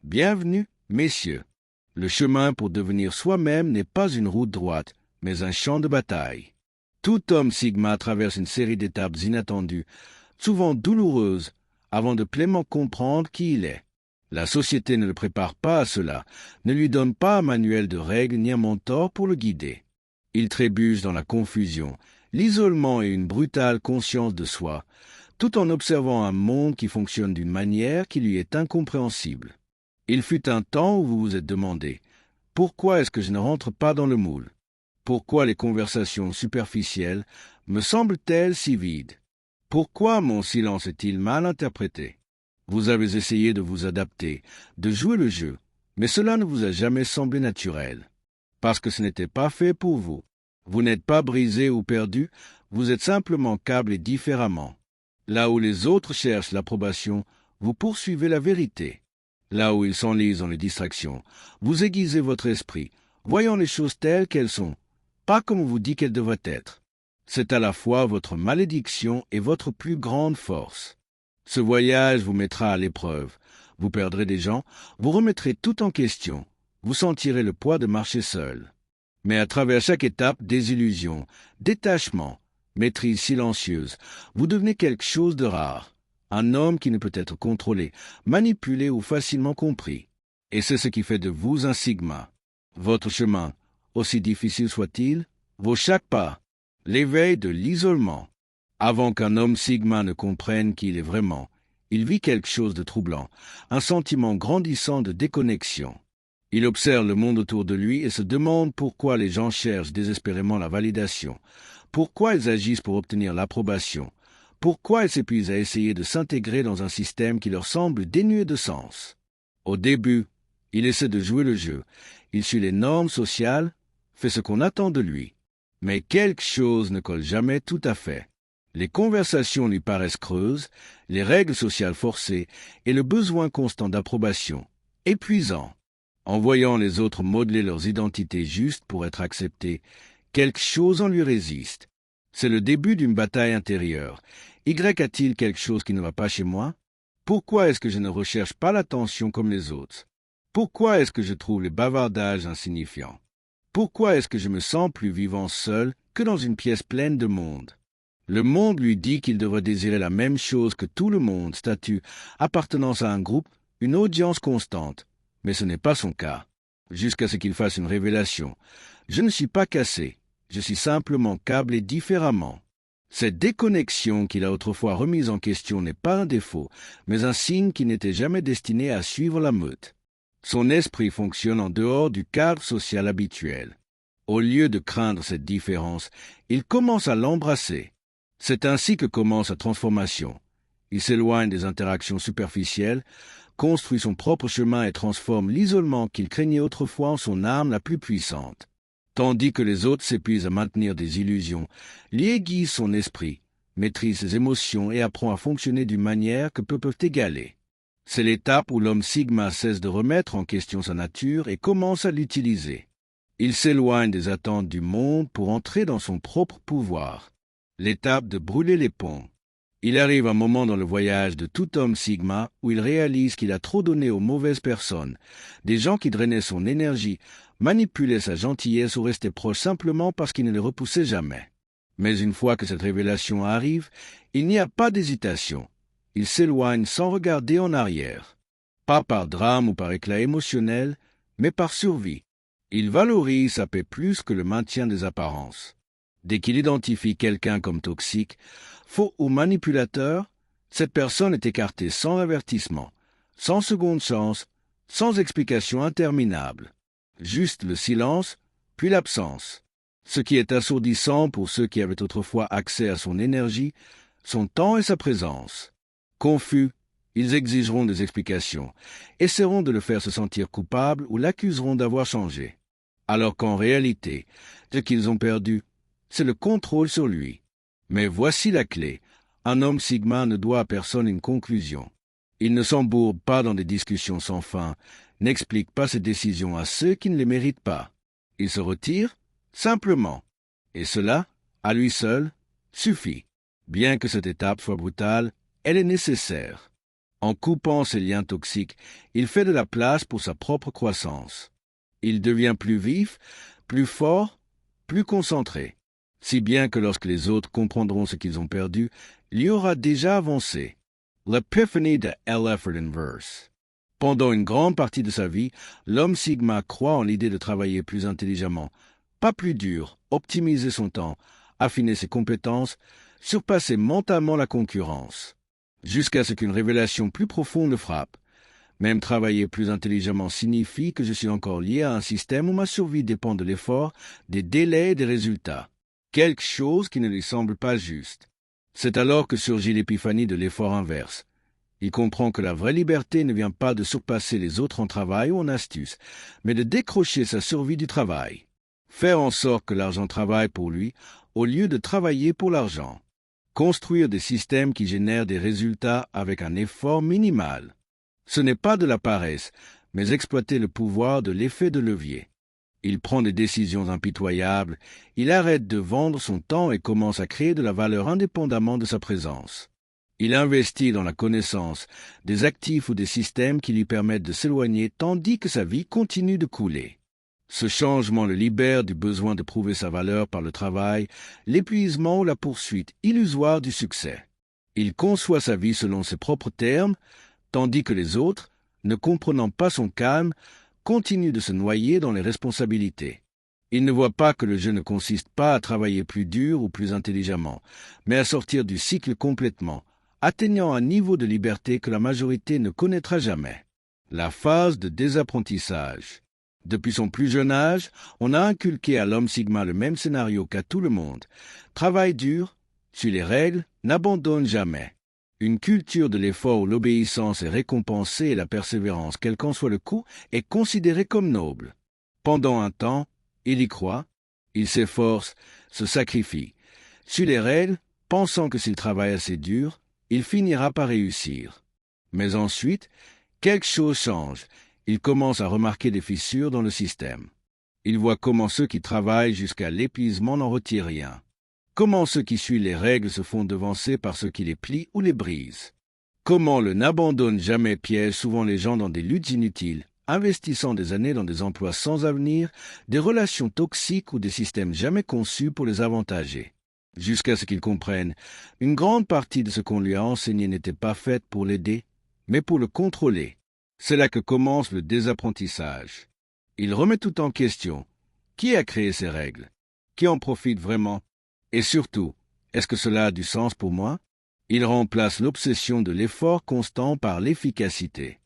Bienvenue, messieurs. Le chemin pour devenir soi-même n'est pas une route droite, mais un champ de bataille. Tout homme Sigma traverse une série d'étapes inattendues, souvent douloureuses, avant de pleinement comprendre qui il est. La société ne le prépare pas à cela, ne lui donne pas un manuel de règles ni un mentor pour le guider. Il trébuche dans la confusion, l'isolement et une brutale conscience de soi, tout en observant un monde qui fonctionne d'une manière qui lui est incompréhensible. Il fut un temps où vous vous êtes demandé « Pourquoi est-ce que je ne rentre pas dans le moule ? Pourquoi les conversations superficielles me semblent-elles si vides ? Pourquoi mon silence est-il mal interprété ? Vous avez essayé de vous adapter, de jouer le jeu, mais cela ne vous a jamais semblé naturel, parce que ce n'était pas fait pour vous. Vous n'êtes pas brisé ou perdu, vous êtes simplement câblé différemment. Là où les autres cherchent l'approbation, vous poursuivez la vérité. Là où ils s'enlisent dans les distractions, vous aiguisez votre esprit, voyant les choses telles qu'elles sont, pas comme on vous dit qu'elles devraient être. C'est à la fois votre malédiction et votre plus grande force. Ce voyage vous mettra à l'épreuve. Vous perdrez des gens, vous remettrez tout en question, vous sentirez le poids de marcher seul. Mais à travers chaque étape, désillusion, détachement, maîtrise silencieuse, vous devenez quelque chose de rare. Un homme qui ne peut être contrôlé, manipulé ou facilement compris. Et c'est ce qui fait de vous un Sigma. Votre chemin, aussi difficile soit-il, vaut chaque pas. L'éveil de l'isolement. Avant qu'un homme Sigma ne comprenne qui il est vraiment, il vit quelque chose de troublant, un sentiment grandissant de déconnexion. Il observe le monde autour de lui et se demande pourquoi les gens cherchent désespérément la validation, pourquoi ils agissent pour obtenir l'approbation, pourquoi ils s'épuisent à essayer de s'intégrer dans un système qui leur semble dénué de sens. Au début, il essaie de jouer le jeu, il suit les normes sociales, fait ce qu'on attend de lui. Mais quelque chose ne colle jamais tout à fait. Les conversations lui paraissent creuses, les règles sociales forcées et le besoin constant d'approbation, épuisant. En voyant les autres modeler leurs identités justes pour être acceptés, quelque chose en lui résiste. C'est le début d'une bataille intérieure. Y a-t-il quelque chose qui ne va pas chez moi? Pourquoi est-ce que je ne recherche pas l'attention comme les autres? Pourquoi est-ce que je trouve les bavardages insignifiants? Pourquoi est-ce que je me sens plus vivant seul que dans une pièce pleine de monde? Le monde lui dit qu'il devrait désirer la même chose que tout le monde, statut, appartenance à un groupe, une audience constante. Mais ce n'est pas son cas. Jusqu'à ce qu'il fasse une révélation. Je ne suis pas cassé. Je suis simplement câblé différemment. Cette déconnexion qu'il a autrefois remise en question n'est pas un défaut, mais un signe qu'il n'était jamais destiné à suivre la meute. Son esprit fonctionne en dehors du cadre social habituel. Au lieu de craindre cette différence, il commence à l'embrasser. C'est ainsi que commence sa transformation. Il s'éloigne des interactions superficielles, construit son propre chemin et transforme l'isolement qu'il craignait autrefois en son arme la plus puissante. Tandis que les autres s'épuisent à maintenir des illusions, lui aiguise son esprit, maîtrise ses émotions et apprend à fonctionner d'une manière que peu peuvent égaler. C'est l'étape où l'homme Sigma cesse de remettre en question sa nature et commence à l'utiliser. Il s'éloigne des attentes du monde pour entrer dans son propre pouvoir. L'étape de brûler les ponts. Il arrive un moment dans le voyage de tout homme Sigma où il réalise qu'il a trop donné aux mauvaises personnes, des gens qui drainaient son énergie, manipulaient sa gentillesse ou restaient proches simplement parce qu'il ne les repoussait jamais. Mais une fois que cette révélation arrive, il n'y a pas d'hésitation. Il s'éloigne sans regarder en arrière. Pas par drame ou par éclat émotionnel, mais par survie. Il valorise sa paix plus que le maintien des apparences. Dès qu'il identifie quelqu'un comme toxique, faux ou manipulateur, cette personne est écartée sans avertissement, sans seconde chance, sans explication interminable. Juste le silence, puis l'absence. Ce qui est assourdissant pour ceux qui avaient autrefois accès à son énergie, son temps et sa présence. Confus, ils exigeront des explications, essaieront de le faire se sentir coupable ou l'accuseront d'avoir changé. Alors qu'en réalité, ce qu'ils ont perdu, c'est le contrôle sur lui. Mais voici la clé. Un homme Sigma ne doit à personne une conclusion. Il ne s'embourbe pas dans des discussions sans fin, n'explique pas ses décisions à ceux qui ne les méritent pas. Il se retire, simplement. Et cela, à lui seul, suffit. Bien que cette étape soit brutale, elle est nécessaire. En coupant ces liens toxiques, il fait de la place pour sa propre croissance. Il devient plus vif, plus fort, plus concentré. Si bien que lorsque les autres comprendront ce qu'ils ont perdu, il y aura déjà avancé. L'épiphanie de L. Efford Inverse. Pendant une grande partie de sa vie, l'homme Sigma croit en l'idée de travailler plus intelligemment, pas plus dur, optimiser son temps, affiner ses compétences, surpasser mentalement la concurrence. Jusqu'à ce qu'une révélation plus profonde le frappe. Même travailler plus intelligemment signifie que je suis encore lié à un système où ma survie dépend de l'effort, des délais et des résultats. Quelque chose qui ne lui semble pas juste. C'est alors que surgit l'épiphanie de l'effort inverse. Il comprend que la vraie liberté ne vient pas de surpasser les autres en travail ou en astuce, mais de décrocher sa survie du travail. Faire en sorte que l'argent travaille pour lui, au lieu de travailler pour l'argent. Construire des systèmes qui génèrent des résultats avec un effort minimal. Ce n'est pas de la paresse, mais exploiter le pouvoir de l'effet de levier. Il prend des décisions impitoyables, il arrête de vendre son temps et commence à créer de la valeur indépendamment de sa présence. Il investit dans la connaissance, des actifs ou des systèmes qui lui permettent de s'éloigner tandis que sa vie continue de couler. Ce changement le libère du besoin de prouver sa valeur par le travail, l'épuisement ou la poursuite illusoire du succès. Il conçoit sa vie selon ses propres termes, tandis que les autres, ne comprenant pas son calme, continuent de se noyer dans les responsabilités. Il ne voit pas que le jeu ne consiste pas à travailler plus dur ou plus intelligemment, mais à sortir du cycle complètement, atteignant un niveau de liberté que la majorité ne connaîtra jamais. La phase de désapprentissage. Depuis son plus jeune âge, on a inculqué à l'homme Sigma le même scénario qu'à tout le monde. Travaille dur, suis les règles, n'abandonne jamais. Une culture de l'effort où l'obéissance est récompensée et la persévérance, quel qu'en soit le coût, est considérée comme noble. Pendant un temps, il y croit, il s'efforce, se sacrifie, suit les règles, pensant que s'il travaille assez dur, il finira par réussir. Mais ensuite, quelque chose change. Il commence à remarquer des fissures dans le système. Il voit comment ceux qui travaillent jusqu'à l'épuisement n'en retirent rien. Comment ceux qui suivent les règles se font devancer par ceux qui les plient ou les brisent. Comment le n'abandonne jamais piège souvent les gens dans des luttes inutiles, investissant des années dans des emplois sans avenir, des relations toxiques ou des systèmes jamais conçus pour les avantager. Jusqu'à ce qu'ils comprennent, une grande partie de ce qu'on lui a enseigné n'était pas faite pour l'aider, mais pour le contrôler. C'est là que commence le désapprentissage. Il remet tout en question. Qui a créé ces règles? Qui en profite vraiment? Et surtout, est-ce que cela a du sens pour moi? Il remplace l'obsession de l'effort constant par l'efficacité.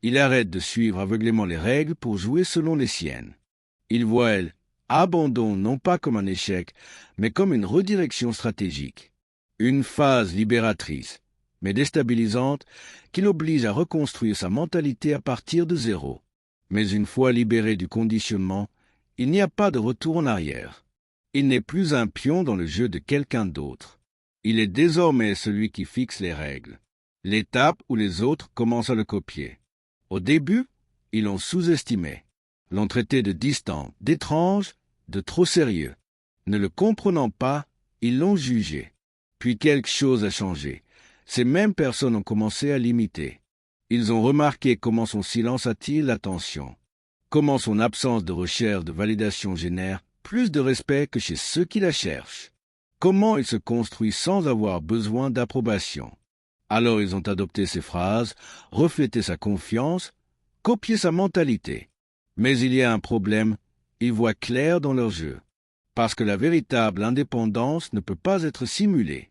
Il arrête de suivre aveuglément les règles pour jouer selon les siennes. Il voit, abandon non pas comme un échec, mais comme une redirection stratégique. Une phase libératrice, mais déstabilisante, qui l'oblige à reconstruire sa mentalité à partir de zéro. Mais une fois libéré du conditionnement, il n'y a pas de retour en arrière. Il n'est plus un pion dans le jeu de quelqu'un d'autre. Il est désormais celui qui fixe les règles. L'étape où les autres commencent à le copier. Au début, ils l'ont sous-estimé, l'ont traité de distant, d'étrange, de trop sérieux. Ne le comprenant pas, ils l'ont jugé. Puis quelque chose a changé. Ces mêmes personnes ont commencé à l'imiter. Ils ont remarqué comment son silence attire l'attention, comment son absence de recherche de validation génère plus de respect que chez ceux qui la cherchent, comment il se construit sans avoir besoin d'approbation. Alors ils ont adopté ses phrases, reflété sa confiance, copié sa mentalité. Mais il y a un problème, ils voient clair dans leur jeu, parce que la véritable indépendance ne peut pas être simulée.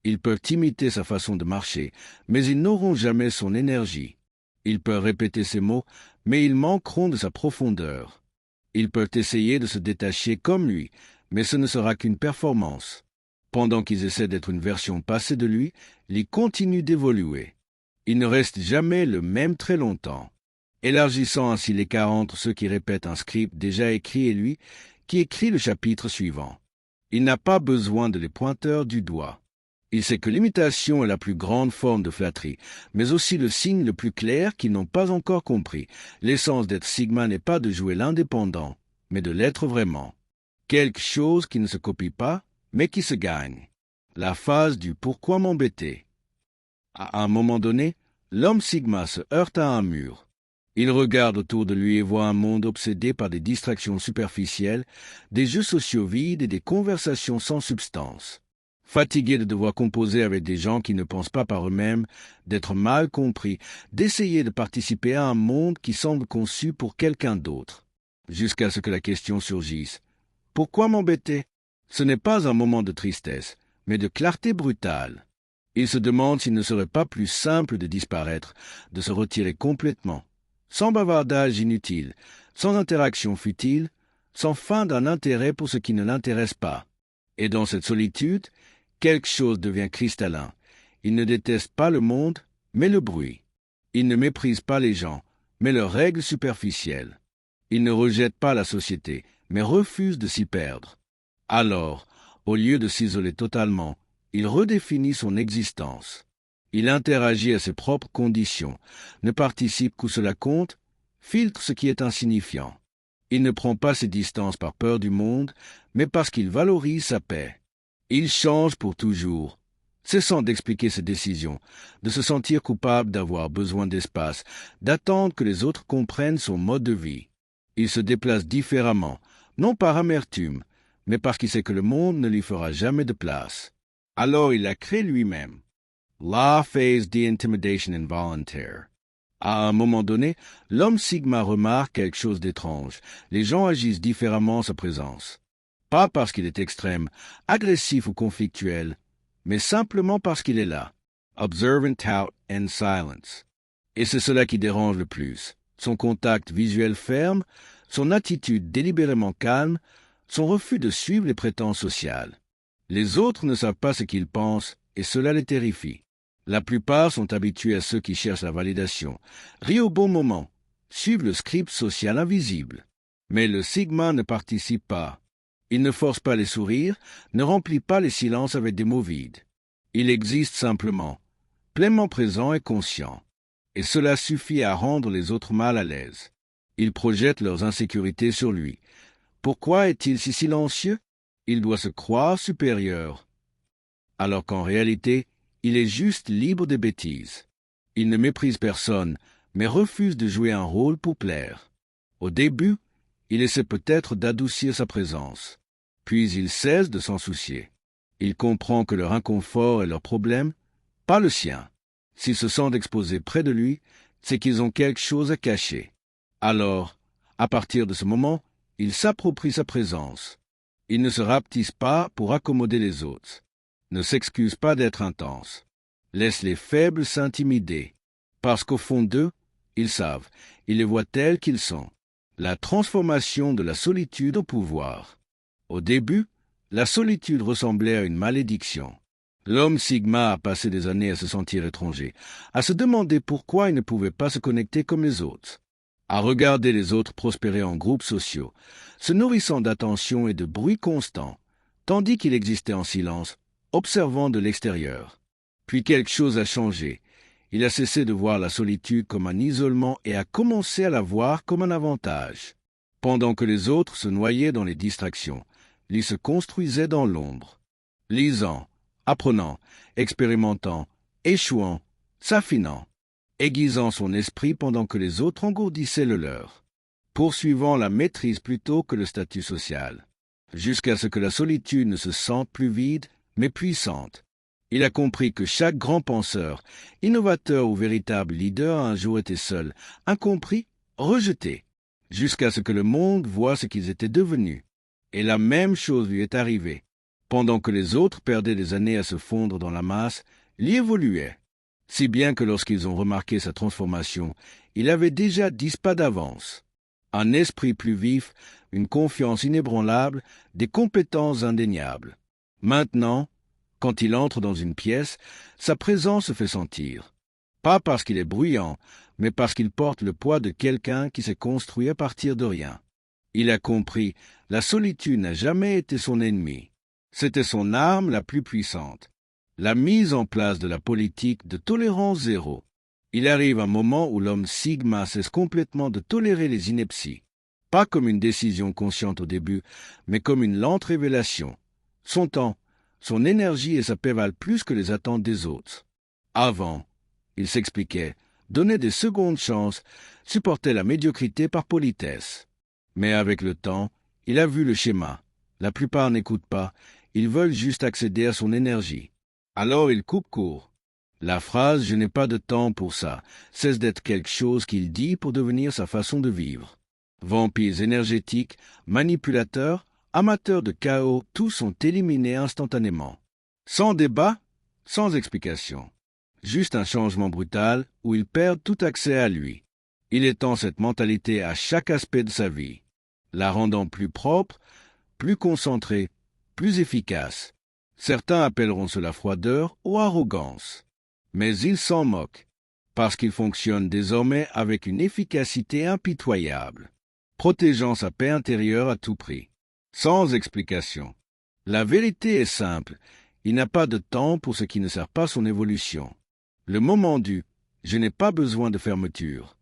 Ils peuvent imiter sa façon de marcher, mais ils n'auront jamais son énergie. Ils peuvent répéter ses mots, mais ils manqueront de sa profondeur. Ils peuvent essayer de se détacher comme lui, mais ce ne sera qu'une performance. Pendant qu'ils essaient d'être une version passée de lui, ils continuent d'évoluer. Ils ne restent jamais le même très longtemps, élargissant ainsi l'écart entre ceux qui répètent un script déjà écrit et lui, qui écrit le chapitre suivant. Il n'a pas besoin de les pointeurs du doigt. Il sait que l'imitation est la plus grande forme de flatterie, mais aussi le signe le plus clair qu'ils n'ont pas encore compris. L'essence d'être Sigma n'est pas de jouer l'indépendant, mais de l'être vraiment. Quelque chose qui ne se copie pas, mais qui se gagne. La phase du « pourquoi m'embêter ?» À un moment donné, l'homme Sigma se heurte à un mur. Il regarde autour de lui et voit un monde obsédé par des distractions superficielles, des jeux sociaux vides et des conversations sans substance. Fatigué de devoir composer avec des gens qui ne pensent pas par eux-mêmes, d'être mal compris, d'essayer de participer à un monde qui semble conçu pour quelqu'un d'autre. Jusqu'à ce que la question surgisse. Pourquoi m'embêter? Ce n'est pas un moment de tristesse, mais de clarté brutale. Il se demande s'il ne serait pas plus simple de disparaître, de se retirer complètement, sans bavardage inutile, sans interaction futile, sans fin d'un intérêt pour ce qui ne l'intéresse pas. Et dans cette solitude, quelque chose devient cristallin. Il ne déteste pas le monde, mais le bruit. Il ne méprise pas les gens, mais leurs règles superficielles. Il ne rejette pas la société, mais refuse de s'y perdre. Alors, au lieu de s'isoler totalement, il redéfinit son existence. Il interagit à ses propres conditions, ne participe qu'où cela compte, filtre ce qui est insignifiant. Il ne prend pas ses distances par peur du monde, mais parce qu'il valorise sa paix. Il change pour toujours, cessant d'expliquer ses décisions, de se sentir coupable d'avoir besoin d'espace, d'attendre que les autres comprennent son mode de vie. Il se déplace différemment, non par amertume, mais parce qu'il sait que le monde ne lui fera jamais de place. Alors il la crée lui-même. La phase d'intimidation involontaire. À un moment donné, l'homme Sigma remarque quelque chose d'étrange. Les gens agissent différemment en sa présence. Pas parce qu'il est extrême, agressif ou conflictuel, mais simplement parce qu'il est là. Observant out and silence. Et c'est cela qui dérange le plus. Son contact visuel ferme, son attitude délibérément calme, son refus de suivre les prétentions sociales. Les autres ne savent pas ce qu'ils pensent, et cela les terrifie. La plupart sont habitués à ceux qui cherchent la validation, rient au bon moment, suivent le script social invisible. Mais le Sigma ne participe pas. Il ne force pas les sourires, ne remplit pas les silences avec des mots vides. Il existe simplement, pleinement présent et conscient. Et cela suffit à rendre les autres mal à l'aise. Ils projettent leurs insécurités sur lui. Pourquoi est-il si silencieux? Il doit se croire supérieur. Alors qu'en réalité, il est juste libre des bêtises. Il ne méprise personne, mais refuse de jouer un rôle pour plaire. Au début, il essaie peut-être d'adoucir sa présence. Puis il cesse de s'en soucier. Il comprend que leur inconfort est leur problème, pas le sien. S'ils se sentent exposés près de lui, c'est qu'ils ont quelque chose à cacher. Alors, à partir de ce moment, il s'approprie sa présence. Il ne se rapetisse pas pour accommoder les autres. Ne s'excuse pas d'être intense. Laisse les faibles s'intimider. Parce qu'au fond d'eux, ils savent, ils les voient tels qu'ils sont. La transformation de la solitude au pouvoir. Au début, la solitude ressemblait à une malédiction. L'homme Sigma a passé des années à se sentir étranger, à se demander pourquoi il ne pouvait pas se connecter comme les autres, à regarder les autres prospérer en groupes sociaux, se nourrissant d'attention et de bruit constant, tandis qu'il existait en silence, observant de l'extérieur. Puis quelque chose a changé. Il a cessé de voir la solitude comme un isolement et a commencé à la voir comme un avantage. Pendant que les autres se noyaient dans les distractions, il se construisait dans l'ombre. Lisant, apprenant, expérimentant, échouant, s'affinant, aiguisant son esprit pendant que les autres engourdissaient le leur, poursuivant la maîtrise plutôt que le statut social, jusqu'à ce que la solitude ne se sente plus vide, mais puissante. Il a compris que chaque grand penseur, innovateur ou véritable leader a un jour été seul, incompris, rejeté, jusqu'à ce que le monde voie ce qu'ils étaient devenus. Et la même chose lui est arrivée. Pendant que les autres perdaient des années à se fondre dans la masse, il y évoluait. Si bien que lorsqu'ils ont remarqué sa transformation, il avait déjà 10 pas d'avance. Un esprit plus vif, une confiance inébranlable, des compétences indéniables. Maintenant, quand il entre dans une pièce, sa présence se fait sentir. Pas parce qu'il est bruyant, mais parce qu'il porte le poids de quelqu'un qui s'est construit à partir de rien. Il a compris, la solitude n'a jamais été son ennemi. C'était son arme la plus puissante. La mise en place de la politique de tolérance zéro. Il arrive un moment où l'homme Sigma cesse complètement de tolérer les inepties. Pas comme une décision consciente au début, mais comme une lente révélation. Son temps, son énergie et sa paix valent plus que les attentes des autres. Avant, Il s'expliquait, donnait des secondes chances, supportait la médiocrité par politesse. Mais avec le temps, il a vu le schéma. La plupart n'écoutent pas, ils veulent juste accéder à son énergie. Alors il coupe court. La phrase « je n'ai pas de temps pour ça » cesse d'être quelque chose qu'il dit pour devenir sa façon de vivre. Vampires énergétiques, manipulateurs, amateurs de chaos, tous sont éliminés instantanément. Sans débat, sans explication. Juste un changement brutal où ils perdent tout accès à lui. Il étend cette mentalité à chaque aspect de sa vie, la rendant plus propre, plus concentrée, plus efficace. Certains appelleront cela froideur ou arrogance. Mais il s'en moque, parce qu'il fonctionne désormais avec une efficacité impitoyable, protégeant sa paix intérieure à tout prix, sans explication. La vérité est simple, il n'a pas de temps pour ce qui ne sert pas son évolution. Le moment du « je n'ai pas besoin de fermeture ».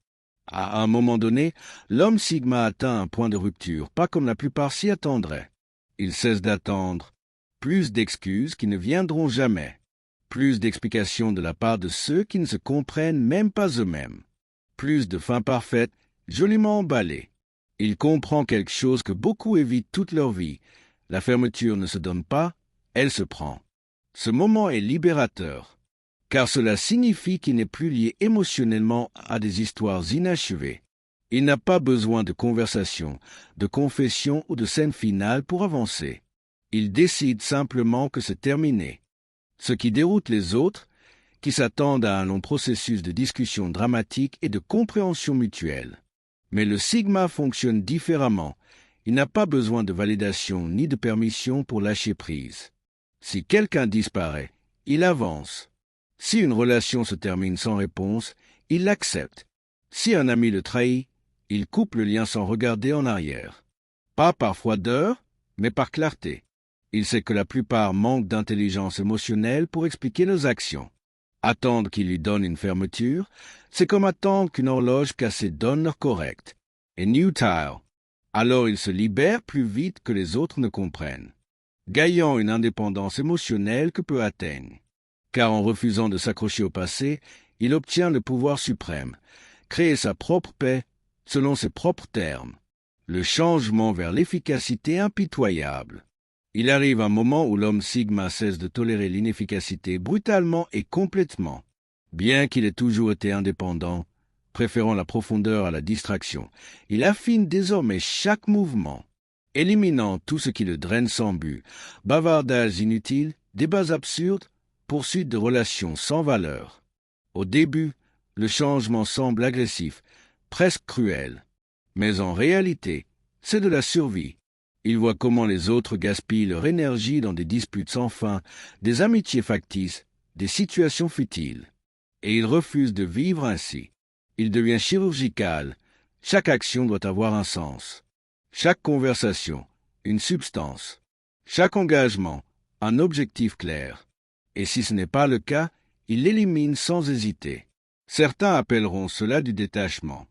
À un moment donné, l'homme Sigma atteint un point de rupture, pas comme la plupart s'y attendraient. Il cesse d'attendre, plus d'excuses qui ne viendront jamais, plus d'explications de la part de ceux qui ne se comprennent même pas eux-mêmes, plus de fins parfaites, joliment emballées. Il comprend quelque chose que beaucoup évitent toute leur vie. La fermeture ne se donne pas, elle se prend. Ce moment est libérateur, car cela signifie qu'il n'est plus lié émotionnellement à des histoires inachevées. Il n'a pas besoin de conversation, de confession ou de scène finale pour avancer. Il décide simplement que c'est terminé. Ce qui déroute les autres, qui s'attendent à un long processus de discussion dramatique et de compréhension mutuelle. Mais le Sigma fonctionne différemment. Il n'a pas besoin de validation ni de permission pour lâcher prise. Si quelqu'un disparaît, il avance. Si une relation se termine sans réponse, il l'accepte. Si un ami le trahit, il coupe le lien sans regarder en arrière. Pas par froideur, mais par clarté. Il sait que la plupart manquent d'intelligence émotionnelle pour expliquer leurs actions. Attendre qu'il lui donne une fermeture, c'est comme attendre qu'une horloge cassée donne l'heure correcte. Et futile. Alors il se libère plus vite que les autres ne comprennent, gagnant une indépendance émotionnelle que peu atteignent. Car en refusant de s'accrocher au passé, il obtient le pouvoir suprême, créer sa propre paix selon ses propres termes, le changement vers l'efficacité impitoyable. Il arrive un moment où l'homme Sigma cesse de tolérer l'inefficacité brutalement et complètement. Bien qu'il ait toujours été indépendant, préférant la profondeur à la distraction, il affine désormais chaque mouvement, éliminant tout ce qui le draine sans but, bavardages inutiles, débats absurdes, poursuite de relations sans valeur. Au début, le changement semble agressif, presque cruel. Mais en réalité, c'est de la survie. Il voit comment les autres gaspillent leur énergie dans des disputes sans fin, des amitiés factices, des situations futiles. Et il refuse de vivre ainsi. Il devient chirurgical. Chaque action doit avoir un sens. Chaque conversation, une substance. Chaque engagement, un objectif clair. Et si ce n'est pas le cas, il l'élimine sans hésiter. Certains appelleront cela du détachement.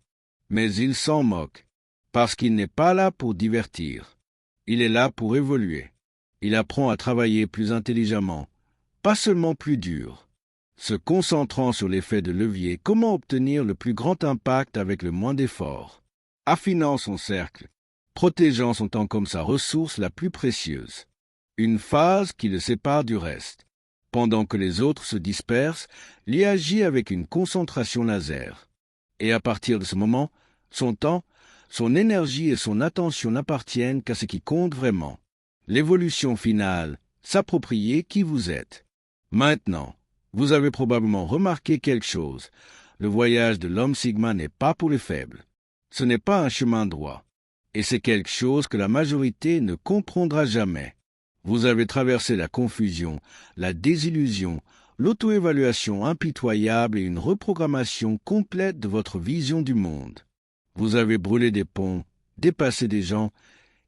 Mais il s'en moque, parce qu'il n'est pas là pour divertir. Il est là pour évoluer. Il apprend à travailler plus intelligemment, pas seulement plus dur. Se concentrant sur l'effet de levier, comment obtenir le plus grand impact avec le moins d'efforts. Affinant son cercle, protégeant son temps comme sa ressource la plus précieuse. Une phase qui le sépare du reste. Pendant que les autres se dispersent, il agit avec une concentration laser. Et à partir de ce moment, son temps, son énergie et son attention n'appartiennent qu'à ce qui compte vraiment. L'évolution finale, s'approprier qui vous êtes. Maintenant, vous avez probablement remarqué quelque chose. Le voyage de l'homme Sigma n'est pas pour les faibles. Ce n'est pas un chemin droit. Et c'est quelque chose que la majorité ne comprendra jamais. Vous avez traversé la confusion, la désillusion, l'auto-évaluation impitoyable et une reprogrammation complète de votre vision du monde. Vous avez brûlé des ponts, dépassé des gens,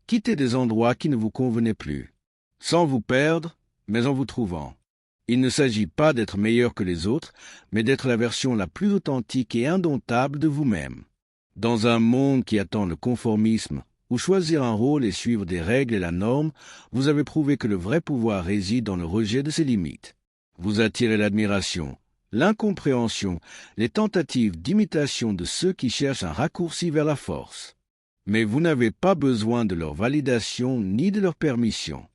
quitté des endroits qui ne vous convenaient plus, sans vous perdre, mais en vous trouvant. Il ne s'agit pas d'être meilleur que les autres, mais d'être la version la plus authentique et indomptable de vous-même. Dans un monde qui attend le conformisme, où choisir un rôle et suivre des règles est la norme, vous avez prouvé que le vrai pouvoir réside dans le rejet de ses limites. Vous attirez l'admiration, l'incompréhension, les tentatives d'imitation de ceux qui cherchent un raccourci vers la force. Mais vous n'avez pas besoin de leur validation ni de leur permission,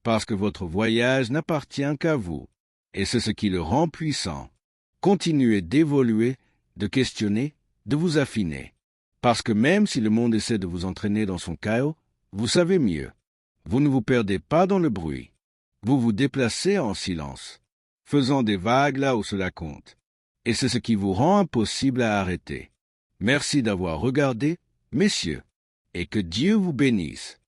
parce que votre voyage n'appartient qu'à vous, et c'est ce qui le rend puissant. Continuez d'évoluer, de questionner, de vous affiner, parce que même si le monde essaie de vous entraîner dans son chaos, vous savez mieux. Vous ne vous perdez pas dans le bruit. Vous vous déplacez en silence, faisant des vagues là où cela compte. Et c'est ce qui vous rend impossible à arrêter. Merci d'avoir regardé, messieurs, et que Dieu vous bénisse.